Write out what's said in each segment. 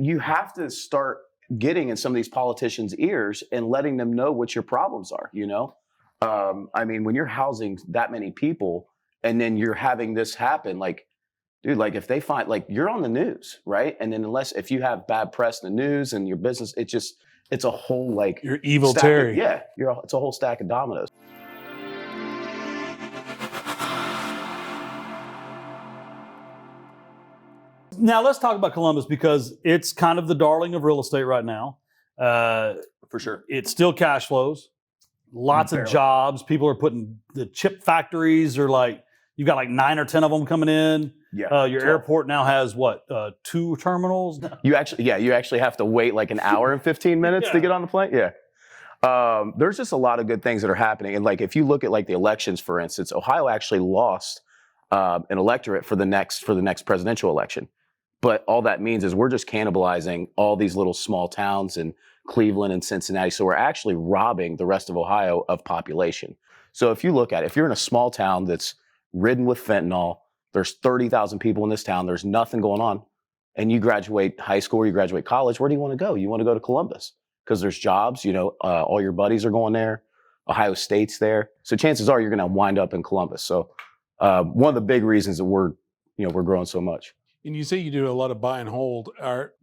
you have to start getting in some of these politicians' ears and letting them know what your problems are, you know? I mean, when you're housing that many people and then you're having this happen, like, dude, like if they find, like you're on the news, right? And then if you have bad press in the news and your business, it's a whole like. You're evil Terry. It's a whole stack of dominoes. Now let's talk about Columbus because it's kind of the darling of real estate right now. For sure. It still cash flows. Lots of jobs. People are putting the chip factories are like, you've got like 9 or 10 of them coming in. Yeah. Your airport now has what, 2 terminals? You actually have to wait like an hour and 15 minutes to get on the plane. Yeah. There's just a lot of good things that are happening. And like, if you look at like the elections, for instance, Ohio actually lost an electorate for the next presidential election. But all that means is we're just cannibalizing all these little small towns in Cleveland and Cincinnati. So we're actually robbing the rest of Ohio of population. So if you look at it, if you're in a small town that's ridden with fentanyl, there's 30,000 people in this town, there's nothing going on, and you graduate high school or you graduate college, where do you want to go? You want to go to Columbus because there's jobs, you know, all your buddies are going there. Ohio State's there. So chances are you're going to wind up in Columbus. So one of the big reasons that we're growing so much. And you say you do a lot of buy and hold.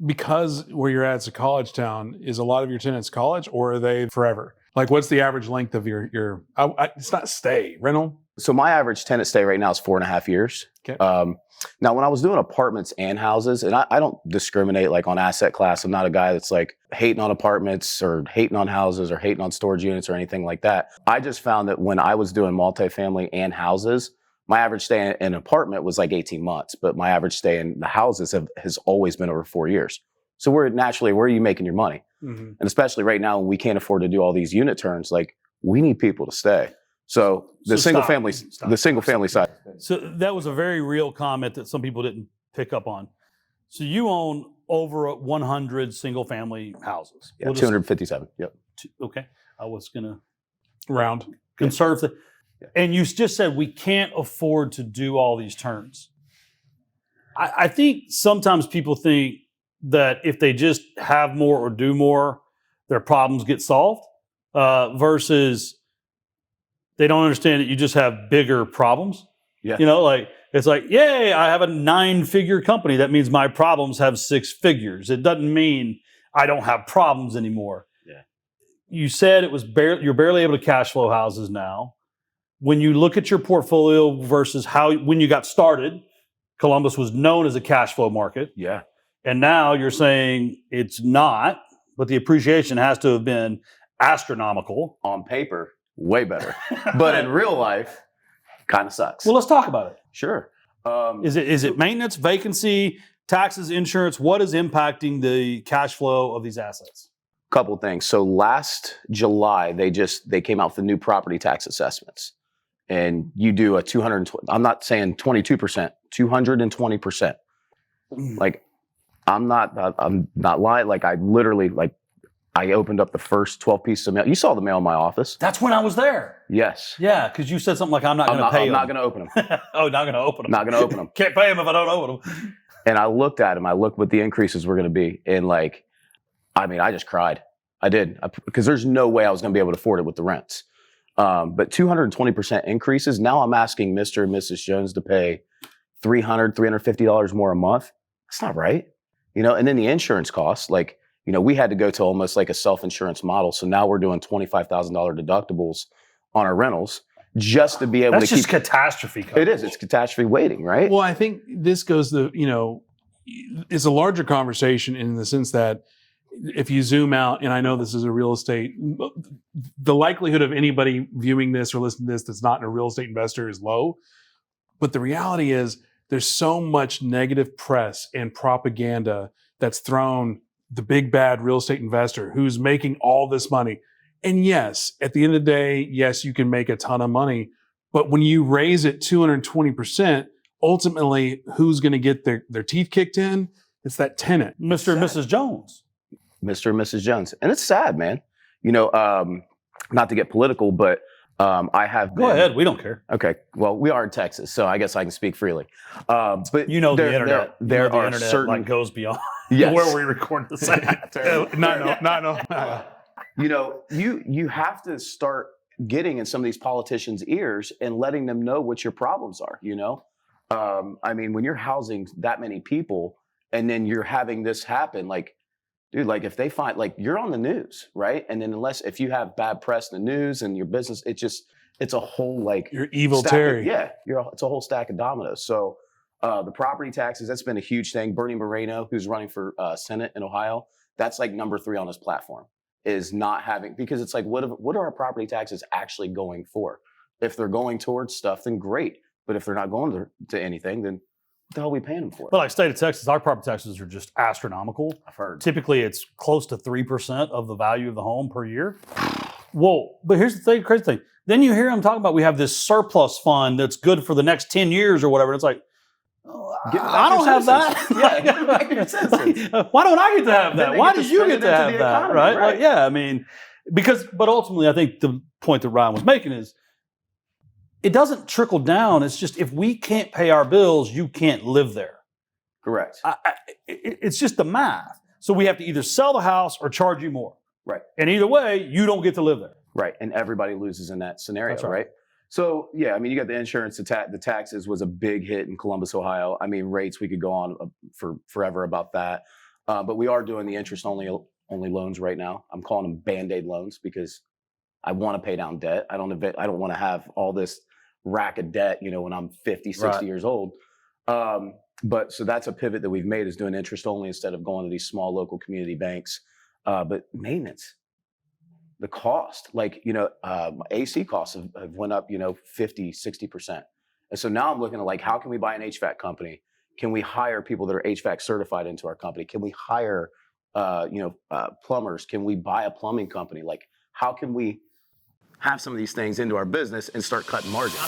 Because where you're at is a college town, is a lot of your tenants college or are they forever? Like what's the average length of your it's not stay, rental? So my average tenant stay right now is 4.5 years. Okay. Now when I was doing apartments and houses, and I don't discriminate like on asset class. I'm not a guy that's like hating on apartments or hating on houses or hating on storage units or anything like that. I just found that when I was doing multifamily and houses, my average stay in an apartment was like 18 months, but my average stay in the houses has always been over 4 years. So where are you making your money? Mm-hmm. And especially right now when we can't afford to do all these unit turns, like we need people to stay. So the single family side. So that was a very real comment that some people didn't pick up on. So you own over 100 single family houses. Yeah, 257. Yep. Okay. I was going to round conservative. Yeah. And you just said we can't afford to do all these turns. I think sometimes people think that if they just have more or do more, their problems get solved, versus they don't understand that you just have bigger problems. Yeah. You know, like it's like, yay, I have a 9-figure company. That means my problems have 6 figures. It doesn't mean I don't have problems anymore. Yeah. You said you're barely able to cash flow houses now. When you look at your portfolio versus when you got started, Columbus was known as a cash flow market. Yeah. And now you're saying it's not, but the appreciation has to have been astronomical. On paper, way better. But in real life, kind of sucks. Well, let's talk about it. Sure. Is it maintenance, vacancy, taxes, insurance? What is impacting the cash flow of these assets? Couple things. So last July, they came out with the new property tax assessments. And you do a 220, I'm not saying 22%, 220%. Like, I'm not lying. Like, I literally, like, I opened up the first 12 pieces of mail. You saw the mail in my office. That's when I was there. Yes. Yeah, because you said something like, I'm not going to pay them. I'm not going to open them. Oh, not going to open them. Not going to open them. Can't pay them if I don't open them. And I looked at them. I looked what the increases were going to be. And like, I mean, I just cried. I did. Because there's no way I was going to be able to afford it with the rents. But 220% increases. Now I'm asking Mr. and Mrs. Jones to pay $300, $350 more a month. That's not right. You know, and then the insurance costs, like, you know, we had to go to almost like a self-insurance model. So now we're doing $25,000 deductibles on our rentals just to be able to keep. That's just catastrophe coverage. It is. It's catastrophe waiting, right? Well, I think this goes to, it's a larger conversation in the sense that if you zoom out, and I know this is a real estate, the likelihood of anybody viewing this or listening to this that's not a real estate investor is low. But the reality is there's so much negative press and propaganda that's thrown the big bad real estate investor who's making all this money. And yes, at the end of the day, yes, you can make a ton of money. But when you raise it 220%, ultimately, who's going to get their teeth kicked in? It's that tenant. Mr. and Mrs. Jones. Mr. and Mrs. Jones. And it's sad, man. You know, not to get political, but I have Go been, ahead. We don't care. Okay, well, we are in Texas, so I guess I can speak freely. But You know the internet. there you know the are internet certain like goes beyond Yes. where we record this at. No. You have to start getting in some of these politicians' ears and letting them know what your problems are. I mean, when you're housing that many people and then you're having this happen, like, dude, like if they find, like, you're on the news, right? And then if you have bad press in the news and your business, it's a whole, like, You're evil stack Terry. it's a whole stack of dominoes. So the property taxes, that's been a huge thing. Bernie Moreno, who's running for Senate in Ohio, that's like number 3 on his platform, is not having, because it's like, what are our property taxes actually going for? If they're going towards stuff, then great. But if they're not going to anything, then what the hell are we paying them for? But like state of Texas, our property taxes are just astronomical. I've heard. Typically, it's close to 3% of the value of the home per year. Whoa. But here's the thing, crazy thing. Then you hear them talking about we have this surplus fund that's good for the next 10 years or whatever. And it's like, I don't have that. Why don't I get to have that? Why did you get to have that? Economy, Right? right? Like, yeah, I mean, but ultimately, I think the point that Ryan was making is it doesn't trickle down. It's just if we can't pay our bills, you can't live there. Correct. It's just the math. So we have to either sell the house or charge you more. Right. And either way, you don't get to live there. Right. And everybody loses in that scenario, That's right. right? So, yeah, I mean, you got the insurance, the taxes was a big hit in Columbus, Ohio. I mean, rates, we could go on for forever about that. But we are doing the interest-only loans right now. I'm calling them Band-Aid loans because I want to pay down debt. I don't want to have all this rack of debt, when I'm 50, 60 Right. years old. But so that's a pivot that we've made, is doing interest-only instead of going to these small local community banks. But maintenance, the cost, like, AC costs have went up, 50, 60%. And so now I'm looking at, like, how can we buy an HVAC company? Can we hire people that are HVAC certified into our company? Can we hire, plumbers? Can we buy a plumbing company? Like, how can we have some of these things into our business and start cutting margins?